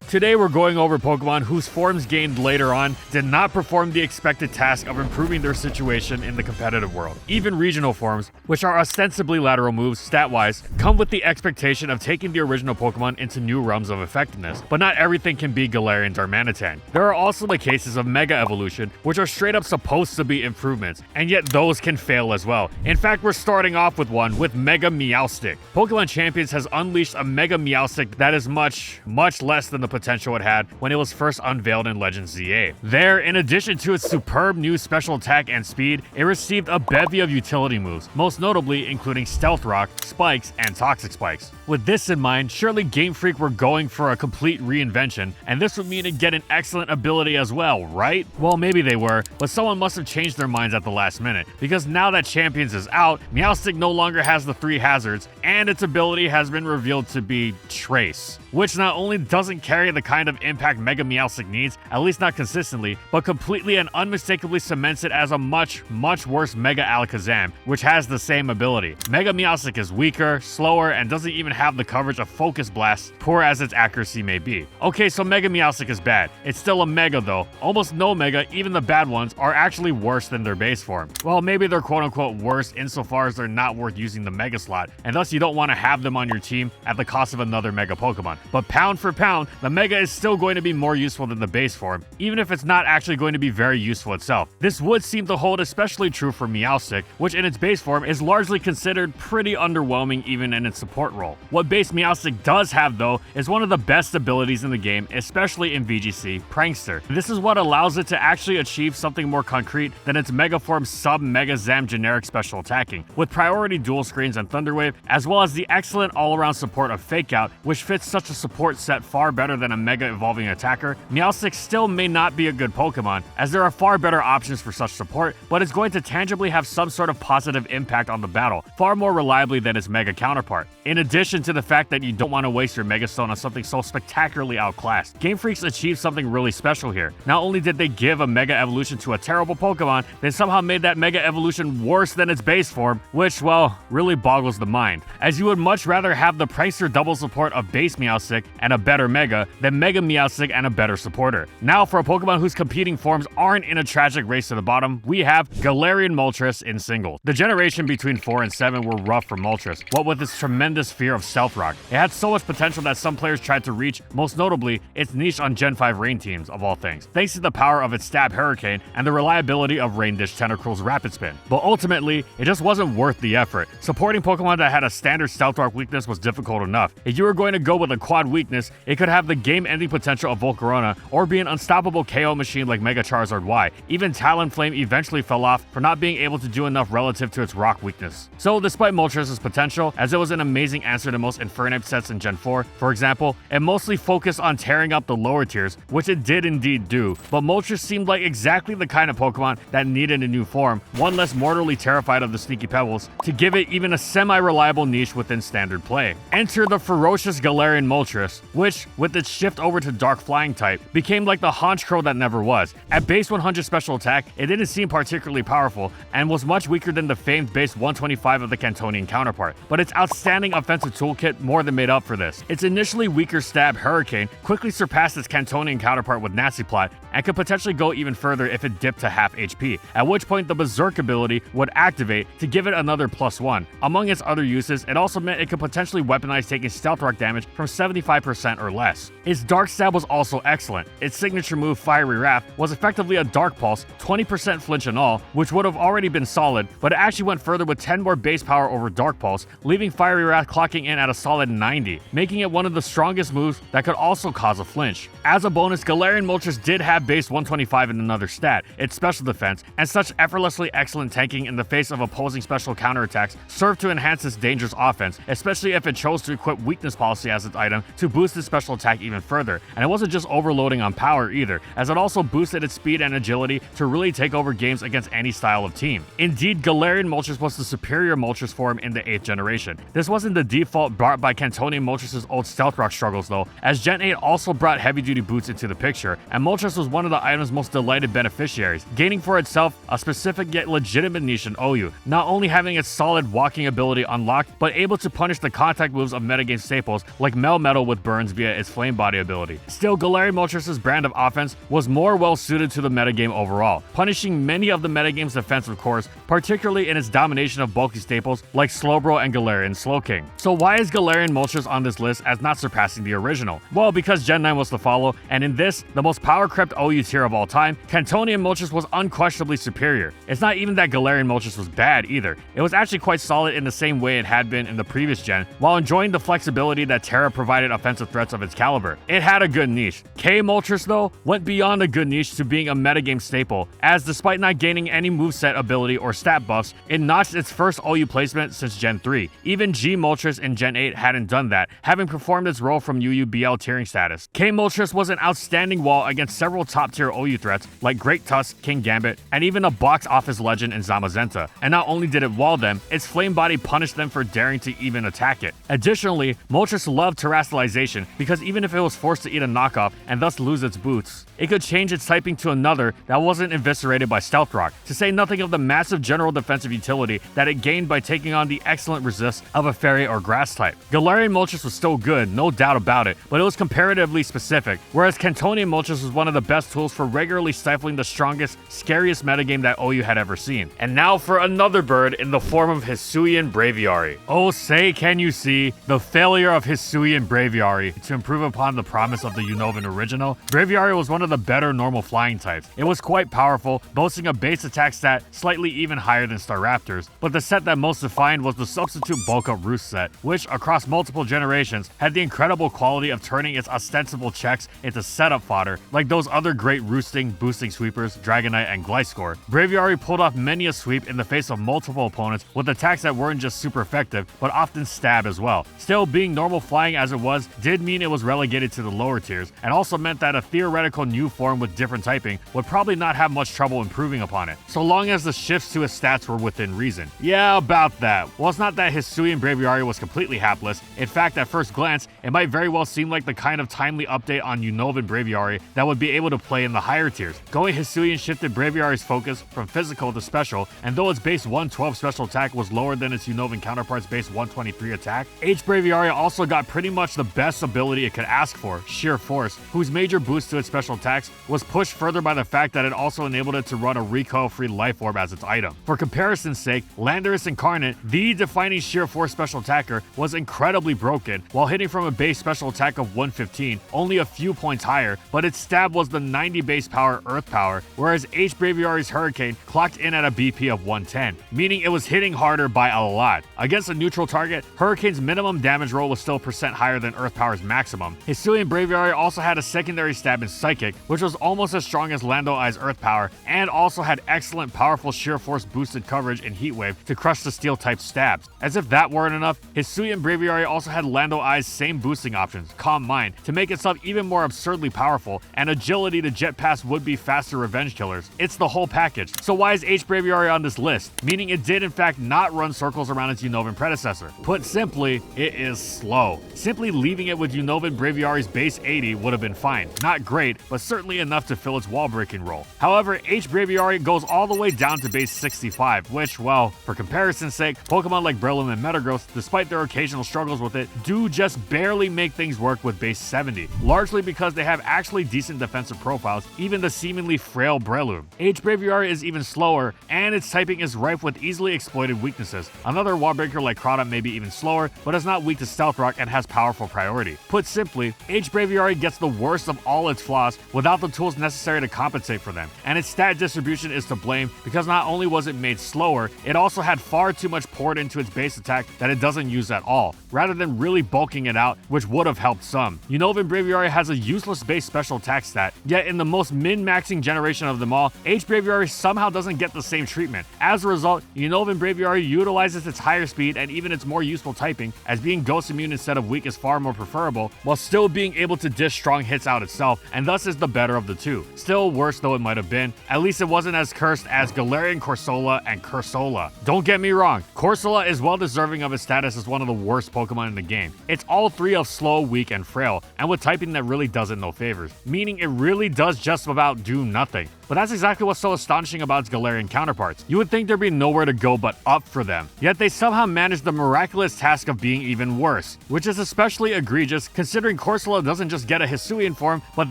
Today we're going over Pokemon whose forms gained later on did not perform the expected task of improving their situation in the competitive world. Even regional forms, which are ostensibly lateral moves stat-wise, come with the expectation of taking the original Pokemon into new realms of effectiveness, but not everything can be Galarian Darmanitan. There are also the cases of Mega Evolution, which are straight up supposed to be improvements, and yet those can fail as well. In fact, we're starting off with one with Mega Meowstic. Pokemon Champions has unleashed a Mega Meowstic that is much less than the potential it had when it was first unveiled in Legends ZA. There, in addition to its superb new special attack and speed, it received a bevy of utility moves, most notably including Stealth Rock, Spikes, and Toxic Spikes. With this in mind, surely Game Freak were going for a complete reinvention, and this would mean it'd get an excellent ability as well, right? Well, maybe they were, but someone must have changed their minds at the last minute, because now that Champions is out, Meowstic no longer has the 3 hazards, and its ability has been revealed to be Trace, which not only doesn't carry the kind of impact Mega Meowstic needs, at least not consistently, but completely and unmistakably cements it as a much worse Mega Alakazam, which has the same ability. Mega Meowstic is weaker, slower, and doesn't even have the coverage of Focus Blast, poor as its accuracy may be. Okay, so Mega Meowstic is bad. It's still a Mega though. Almost no Mega, even the bad ones, are actually worse than their base form. Well, maybe they're quote-unquote worse insofar as they're not worth using the Mega slot, and thus you don't want to have them on your team at the cost of another Mega Pokemon. But pound for pound, the Mega is still going to be more useful than the base form, even if it's not actually going to be very useful itself. This would seem to hold especially true for Meowstic, which in its base form is largely considered pretty underwhelming even in its support role. What base Meowstic does have though is one of the best abilities in the game, especially in VGC, Prankster. This is what allows it to actually achieve something more concrete than its Mega Form sub-Mega Zam generic special attacking, with priority dual screens and Thunder Wave, as well as the excellent all-around support of Fake Out, which fits such a support set far better than a Mega Evolving attacker. Meowstic still may not be a good Pokemon, as there are far better options for such support, but it's going to tangibly have some sort of positive impact on the battle, far more reliably than its Mega counterpart. In addition to the fact that you don't want to waste your Mega Stone on something so spectacularly outclassed, Game Freaks achieved something really special here. Not only did they give a Mega Evolution to a terrible Pokemon, they somehow made that Mega Evolution worse than its base form, which, well, really boggles the mind, as you would much rather have the Prankster double support of base Meowstic and a better Mega than Mega Meowstic and a better supporter. Now, for a Pokemon whose competing forms aren't in a tragic race to the bottom, we have Galarian Moltres in single. The generation between 4 and 7 were rough for Moltres, what with its tremendous fear of Stealth Rock. It had so much potential that some players tried to reach, most notably its niche on Gen 5 Rain teams, of all things, thanks to the power of its Stab Hurricane and the reliability of Rain Dish Tentacruel's Rapid Spin. But ultimately, it just wasn't worth the effort. Supporting Pokemon that had a standard Stealth Rock weakness was difficult enough. If you were going to go with a quad weakness, it could have the game-ending potential of Volcarona, or be an unstoppable KO machine like Mega Charizard Y. Even Talonflame eventually fell off for not being able to do enough relative to its rock weakness. So despite Moltres' potential, as it was an amazing answer to most Infernape sets in Gen 4, for example, it mostly focused on tearing up the lower tiers, which it did indeed do, but Moltres seemed like exactly the kind of Pokemon that needed a new form, one less mortally terrified of the Sneaky Pebbles, to give it even a semi-reliable niche within standard play. Enter the ferocious Galarian Moltres, which, with its shift over to Dark Flying type, became like the Honchkrow that never was. At base 100 special attack, it didn't seem particularly powerful, and was much weaker than the famed base 125 of the Cantonian counterpart, but its outstanding offensive toolkit more than made up for this. Its initially weaker Stab Hurricane quickly surpassed its Cantonian counterpart with Natsu Plot, and could potentially go even further if it dipped to half HP, at which point the Berserk ability would activate to give it another +1. Among its other uses, it also meant it could potentially weaponize taking Stealth Rock damage from 75% or less. Its Dark Stab was also excellent. Its signature move, Fiery Wrath, was effectively a Dark Pulse, 20% flinch and all, which would have already been solid, but it actually went further with 10 more base power over Dark Pulse, leaving Fiery Wrath clocking in at a solid 90, making it one of the strongest moves that could also cause a flinch. As a bonus, Galarian Moltres did have base 125 in another stat, its special defense, and such effortlessly excellent tanking in the face of opposing special counterattacks served to enhance its dangerous offense, especially if it chose to equip Weakness Policy as its item to boost its special attack even further. And it wasn't just overloading on power either, as it also boosted its speed and agility to really take over games against any style of team. Indeed, Galarian Moltres was the superior Moltres form in the 8th generation. This wasn't the default brought by Cantonian Moltres' old Stealth Rock struggles though, as Gen 8 also brought heavy-duty boots into the picture, and Moltres was one of the item's most delighted beneficiaries, gaining for itself a specific yet legitimate niche in OU, not only having its solid walking ability unlocked, but able to punish the contact moves of metagame staples like Melmetal with burns via its Flame Body body ability. Still, Galarian Moltres' brand of offense was more well suited to the metagame overall, punishing many of the metagame's defensive cores, particularly in its domination of bulky staples like Slowbro and Galarian Slowking. So why is Galarian Moltres on this list as not surpassing the original? Well, because Gen 9 was to follow, and in this, the most power-crept OU tier of all time, Cantonian Moltres was unquestionably superior. It's not even that Galarian Moltres was bad either. It was actually quite solid in the same way it had been in the previous gen, while enjoying the flexibility that Terra provided offensive threats of its caliber. It had a good niche. K Moltres, though, went beyond a good niche to being a metagame staple, as despite not gaining any moveset ability or stat buffs, it notched its first OU placement since Gen 3. Even G Moltres in Gen 8 hadn't done that, having performed its role from UUBL tiering status. K Moltres was an outstanding wall against several top-tier OU threats like Great Tusk, King Gambit, and even a box office legend in Zamazenta. And not only did it wall them, its flame body punished them for daring to even attack it. Additionally, Moltres loved terrestrialization because even if it was forced to eat a knockoff and thus lose its boots, it could change its typing to another that wasn't eviscerated by Stealth Rock, to say nothing of the massive general defensive utility that it gained by taking on the excellent resist of a fairy or grass type. Galarian Moltres was still good, no doubt about it, but it was comparatively specific, whereas Cantonian Moltres was one of the best tools for regularly stifling the strongest, scariest metagame that OU had ever seen. And now for another bird in the form of Hisuian Braviary. Oh, say can you see the failure of Hisuian Braviary to improve upon the promise of the Unova original? Braviary was one of the better normal flying types. It was quite powerful, boasting a base attack stat slightly even higher than Staraptor's, but the set that most defined was the Substitute Bulk Up Roost set, which across multiple generations had the incredible quality of turning its ostensible checks into setup fodder, like those other great roosting, boosting sweepers, Dragonite and Gliscor. Braviary pulled off many a sweep in the face of multiple opponents with attacks that weren't just super effective, but often stab as well. Still, being normal flying as it was did mean it was relegated to the lower tiers, and also meant that a theoretical new form with different typing would probably not have much trouble improving upon it, so long as the shifts to his stats were within reason. Yeah, about that. Well, it's not that Hisuian Braviary was completely hapless. In fact, at first glance, it might very well seem like the kind of timely update on Unovan Braviary that would be able to play in the higher tiers. Going Hisuian shifted Braviary's focus from physical to special, and though its base 112 special attack was lower than its Unovan counterpart's base 123 attack, H Braviary also got pretty much the best ability it could ask for, Sheer Force, whose major boost to its special attacks was pushed further by the fact that it also enabled it to run a recoil-free Life Orb as its item. For comparison's sake, Landorus Incarnate, the defining Sheer Force special attacker, was incredibly broken, while hitting from a base special attack of 115, only a few points higher, but its stab was the 90 base power Earth power, whereas H Braviary's Hurricane clocked in at a BP of 110, meaning it was hitting harder by a lot. Against a neutral target, Hurricane's minimum damage roll was still % higher than Earth power's maximum. Hisuian Braviary also had a secondary stab in Psychic, which was almost as strong as Lando Eye's Earth power, and also had excellent powerful Sheer Force boosted coverage in Heatwave to crush the Steel type stabs. As if that weren't enough, Hisuian Braviary also had Lando Eye's same boosting options, Calm Mind, to make itself even more absurdly powerful, and agility to jet past would-be faster revenge killers. It's the whole package. So why is H Braviary on this list? Meaning it did in fact not run circles around its Unovan predecessor. Put simply, it is slow. Simply leaving it with Unovan Braviary's base 80 would have been fine. Not great, but certainly enough to fill its wall-breaking role. However, H Braviary goes all the way down to base 65, which, well, for comparison's sake, Pokemon like Breloom and Metagross, despite their occasional struggles with it, do just barely make things work with base 70, largely because they have actually decent defensive profiles, even the seemingly frail Breloom. H Braviary is even slower, and its typing is rife with easily exploited weaknesses. Another wallbreaker like Crawdaunt may be even slower, but is not weak to Stealth Rock and has powerful priority. Put simply, H Braviary gets the worst of all its flaws without the tools necessary to compensate for them, and its stat distribution is to blame because not only was it made slower, it also had far too much poured into its base attack that it doesn't use at all, rather than really bulking it out, which would have helped some. Unovan Braviary has a useless base special attack stat, yet in the most min-maxing generation of them all, H Braviary somehow doesn't get the same treatment. As a result, Unovan Braviary utilizes its higher speed and even its more useful typing, as being ghost immune instead of weak is far more preferable, while still being able to dish strong hits out itself, and thus is the better of the two. Still, worse though it might have been, at least it wasn't as cursed as Galarian Corsola and Cursola. Don't get me wrong, Corsola is well deserving of its status as one of the worst Pokemon in the game. It's all three of slow, weak, and frail, and with typing that really does it no favors, meaning it really does just about do nothing. But that's exactly what's so astonishing about its Galarian counterparts. You would think there'd be nowhere to go but up for them, yet they somehow managed the miraculous task of being even worse, which is especially egregious considering Corsola doesn't just get a Hisuian form, but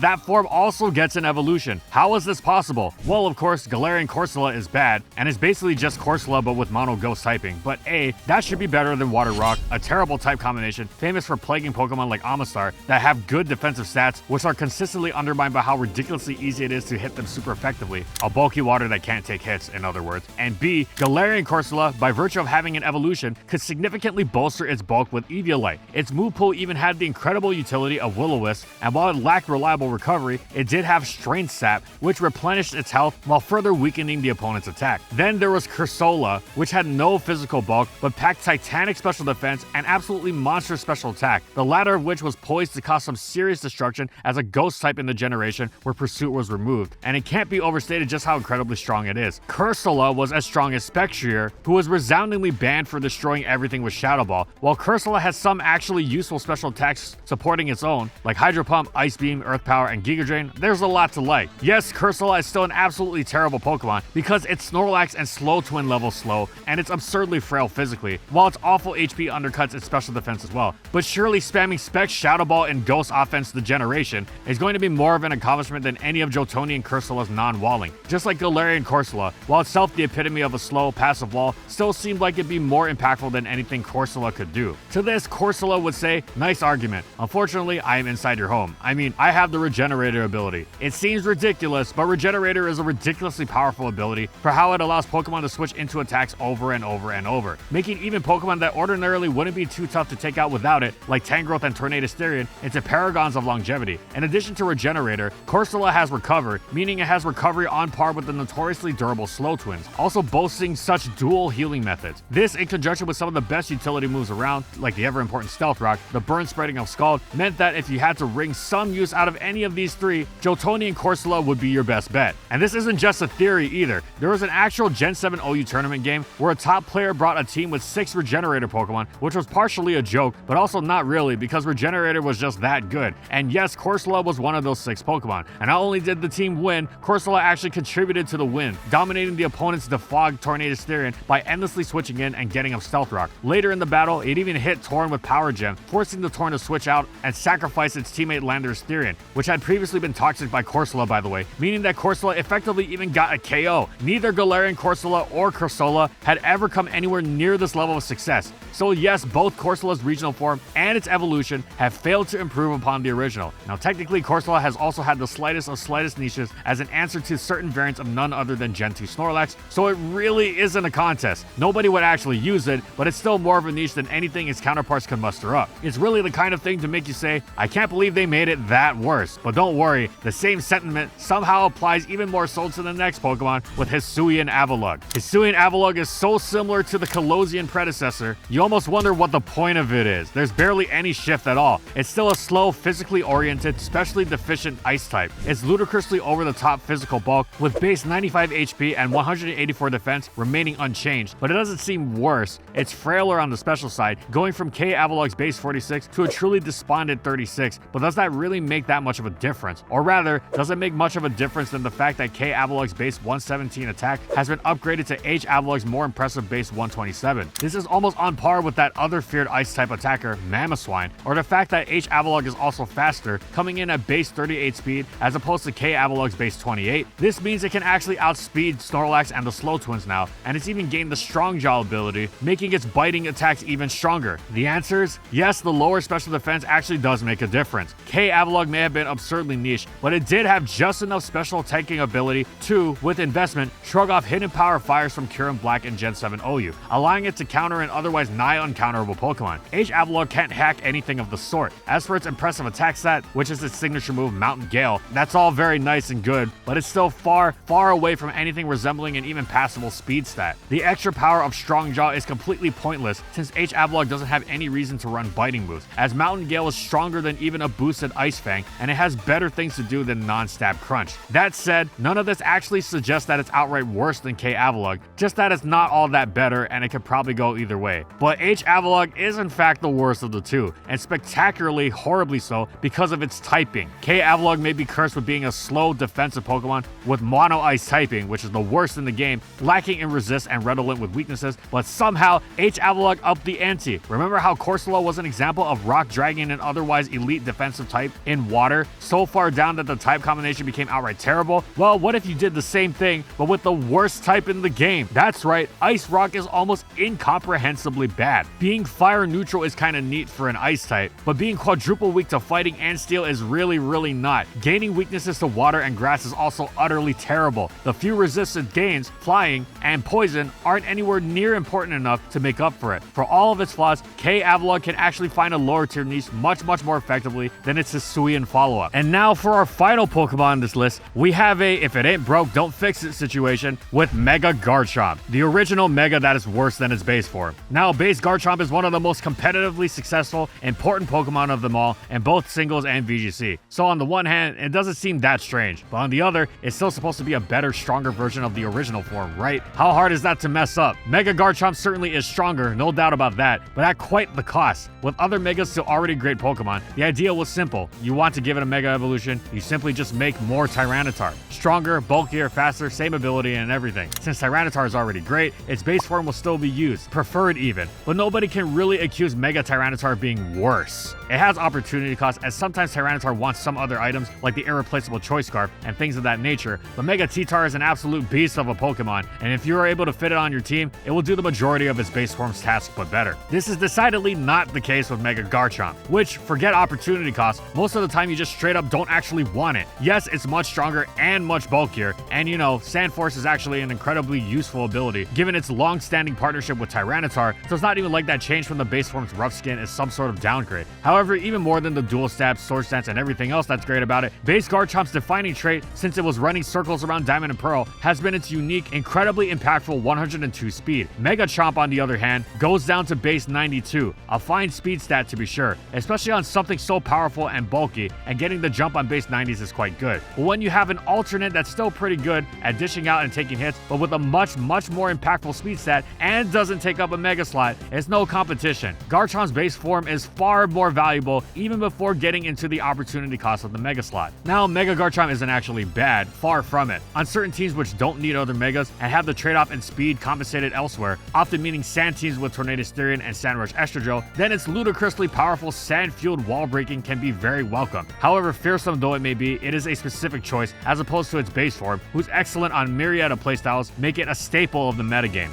that form also gets an evolution. How is this possible? Well, of course, Galarian Corsola is bad, and is basically just Corsola but with mono ghost typing, but that should be better than Water Rock, a terrible type combination famous for plaguing Pokemon like Amistar that have good defensive stats, which are consistently undermined by how ridiculously easy it is to hit them super effectively, a bulky water that can't take hits, in other words. And B, Galarian Corsola, by virtue of having an evolution, could significantly bolster its bulk with Eviolite. Its move pool even had the incredible utility of Will-O-Wisp, and while it lacked reliable recovery, it did have Strength Sap, which replenished its health while further weakening the opponent's attack. Then there was Cursola, which had no physical bulk, but packed titanic special defense and absolutely monstrous special attack, the latter of which was poised to cause some serious destruction as a ghost type in the generation where Pursuit was removed, and it can't be overstated just how incredibly strong it is. Cursola was as strong as Spectrier, who was resoundingly banned for destroying everything with Shadow Ball, while Cursola has some actually useful special attacks supporting its own, like Hydro Pump, Ice Beam, Earth Power, and Giga Drain. There's a lot to like. Yes, Cursola is still an absolutely terrible Pokemon because it's Snorlax and Slow Twin level slow, and it's absurdly frail physically, while its awful HP undercuts its special defense as well. But surely spamming Spec, Shadow Ball, and Ghost offense the generation is going to be more of an accomplishment than any of Jotoni and Cursola's non-walling. Just like Galarian Corsola, while itself the epitome of a slow, passive wall, still seemed like it'd be more impactful than anything Corsola could do. To this, Corsola would say, nice argument. Unfortunately, I am inside your home. I mean, I have the Regenerator ability. It seems ridiculous, but Regenerator is a ridiculously powerful ability for how it allows Pokemon to switch into attacks over and over and over, making even Pokemon that ordinarily wouldn't be too tough to take out without it, like Tangrowth and Tornadus into paragons of longevity. In addition to Regenerator, Corsola has Recover, meaning it has recovery on par with the notoriously durable Slow Twins, also boasting such dual healing methods. This, in conjunction with some of the best utility moves around, like the ever-important Stealth Rock, the burn spreading of Scald, meant that if you had to wring some use out of any of these three, Jotoni and Corsola would be your best bet. And this isn't just a theory either. There was an actual Gen 7 OU tournament game where a top player brought a team with 6 Regenerator Pokemon, which was partially a joke, but also not really because Regenerator was just that good. And yes, Corsola was one of those 6 Pokemon. And not only did the team win, Corsola actually contributed to the win, dominating the opponent's Defog Tornadus by endlessly switching in and getting up Stealth Rock. Later in the battle, it even hit Torn with Power Gem, forcing the Torn to switch out and sacrifice its teammate Landorus Therian, which had previously been toxic by Corsola, by the way, meaning that Corsola effectively even got a KO. Neither Galarian Corsola or Cursola had ever come anywhere near this level of success. So yes, both Corsola's regional form and its evolution have failed to improve upon the original. Now technically, Corsola has also had the slightest of slightest niches as an answer to certain variants of none other than Gen 2 Snorlax, so it really isn't a contest. Nobody would actually use it, but it's still more of a niche than anything its counterparts can muster up. It's really the kind of thing to make you say, I can't believe they made it that worse. But don't worry, the same sentiment somehow applies even more so to the next Pokemon with Hisuian Avalugg. Hisuian Avalugg is so similar to the Colosian predecessor, you almost wonder what the point of it is. There's barely any shift at all. It's still a slow, physically oriented, specially deficient ice type. It's ludicrously over the top physical bulk with base 95 HP and 184 defense remaining unchanged, but it doesn't seem worse. It's frailer on the special side, going from K Avalugg's base 46 to a truly despondent 36, but does that really make that much of a difference? Or rather, does it make much of a difference than the fact that K Avalugg's base 117 attack has been upgraded to H Avalugg's more impressive base 127? This is almost on par with that other feared ice type attacker, Mamoswine, or the fact that H Avalugg is also faster, coming in at base 38 speed as opposed to K Avalugg's base 28. This means it can actually outspeed Snorlax and the Slow Twins now, and it's even gained the Strong Jaw ability, making its biting attacks even stronger. The answer is yes, the lower special defense actually does make a difference. K Avalugg may have been absurdly niche, but it did have just enough special tanking ability to, with investment, shrug off hidden power fires from Kyurem Black and Gen 7 OU, allowing it to counter an otherwise nigh uncounterable Pokemon. H Avalugg can't hack anything of the sort. As for its impressive attack stat, which is its signature move, Mountain Gale, that's all very nice and good, but it's still far away from anything resembling an even passable speed stat. The extra power of Strong Jaw is completely pointless since H Avalugg doesn't have any reason to run biting moves, as Mountain Gale is stronger than even a boosted Ice Fang, and it has better things to do than non-stab Crunch. That said, none of this actually suggests that it's outright worse than K Avalugg, just that it's not all that better and it could probably go either way. But H Avalugg is in fact the worst of the two, and spectacularly horribly so because of its typing. K-Avalugg may be cursed with being a slow defensive Pokemon with mono ice typing, which is the worst in the game, lacking in resist and redolent with weaknesses, but somehow H-Avalugg upped the ante. Remember how Corsola was an example of rock dragging an otherwise elite defensive type in water so far down that the type combination became outright terrible? Well, what if you did the same thing but with the worst type in the game? That's right, Ice Rock is almost incomprehensibly bad. Being fire neutral is kind of neat for an ice type, but being quadruple weak to fighting and steel is really not. Gaining weaknesses to water and grass is also utterly terrible. The few resistance gains, flying, and poison aren't anywhere near important enough to make up for it. For all of its flaws, K-Avalugg can actually find a lower tier niche much more effectively than its Hisuian follow-up. And now for our final Pokemon on this list, we have a if it ain't broke, don't fix it situation with Mega Garchomp, the original Mega that is worse than its base form. Now, base Garchomp is one of the most competitively successful, important Pokemon of them all in both singles and VGC. So on the one hand, it doesn't seem that strange, but on the other, it's still supposed to be a better, stronger version of the original form, right? How hard is that to mess up? Mega Garchomp certainly is stronger, no doubt about that, but at quite the cost. With other Megas still already great Pokemon, the idea was simple. You want to give it a Mega Evolution, you simply just make more Tyranitar. Stronger, bulkier, faster, same ability and everything. Since Tyranitar is already great, its base form will still be used, preferred even, but nobody can really accuse Mega Tyranitar of being worse. It has opportunity cost, as sometimes Tyranitar wants some other items like the irreplaceable Choice Scarf and things of that nature, but Mega T-Tar is an absolute beast of a Pokemon, and if you are able to fit it on your team, it will do the majority of its base form's tasks but better. This is decidedly not the case with Mega Garchomp, which, forget opportunity cost, most of the time you just straight up don't actually want it. Yes, it's much stronger and much bulkier, and you know, Sand Force is actually an incredibly useful ability given its long-standing partnership with Tyranitar, so it's not even like that change from the base form's rough skin is some sort of downgrade. However, even more than the dual stab, sword stance, and everything else that's great about it, base Garchomp's defining trait since it was running circles around Diamond and Pearl has been its unique, incredibly impactful 102 speed. Mega Chomp, on the other hand, goes down to base 92, a fine speed stat to be sure, especially on something so powerful and bulky, and getting the jump on base 90s is quite good. But when you have an alternate that's still pretty good at dishing out and taking hits, but with a much more impactful speed stat and doesn't take up a Mega slot, it's no competition. Garchomp's base form is far more valuable even before getting into the opportunity cost of the Mega slot. Now, Mega Garchomp isn't actually bad, far from it. On certain teams which don't need other Megas and have the trade-off in speed compensated elsewhere, often meaning sand teams with Tornadus Therian and Sandrush Estradrill, then its ludicrously powerful sand-fueled wall breaking can be very welcome. However fearsome though it may be, it is a specific choice as opposed to its base form, whose excellent on myriad of playstyles make it a staple of the metagame.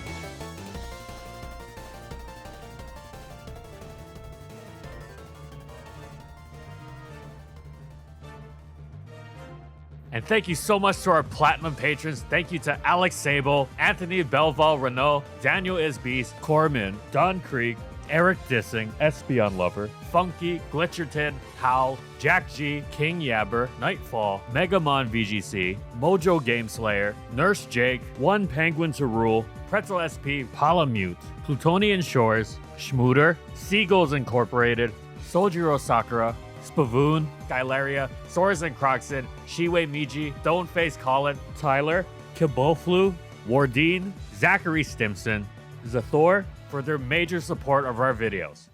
And thank you so much to our Platinum patrons. Thank you to Alex Sable, Anthony Belval Renault, Daniel Isbeast, Corman, Don Krieg, Eric Dissing, Espion Lover, Funky, Glitcherton, Hal, Jack G, King Yabber, Nightfall, Megamon VGC, Mojo Game Slayer, Nurse Jake, One Penguin to Rule, Pretzel SP, Palamute, Plutonian Shores, Schmooter, Seagulls Incorporated, Sojiro Sakura, Spavoon, Skylaria, Soares and Croxon, Shiwei Miji, Stoneface Colin, Tyler, Kiboflu, Wardeen, Zachary Stimson, Zathor for their major support of our videos.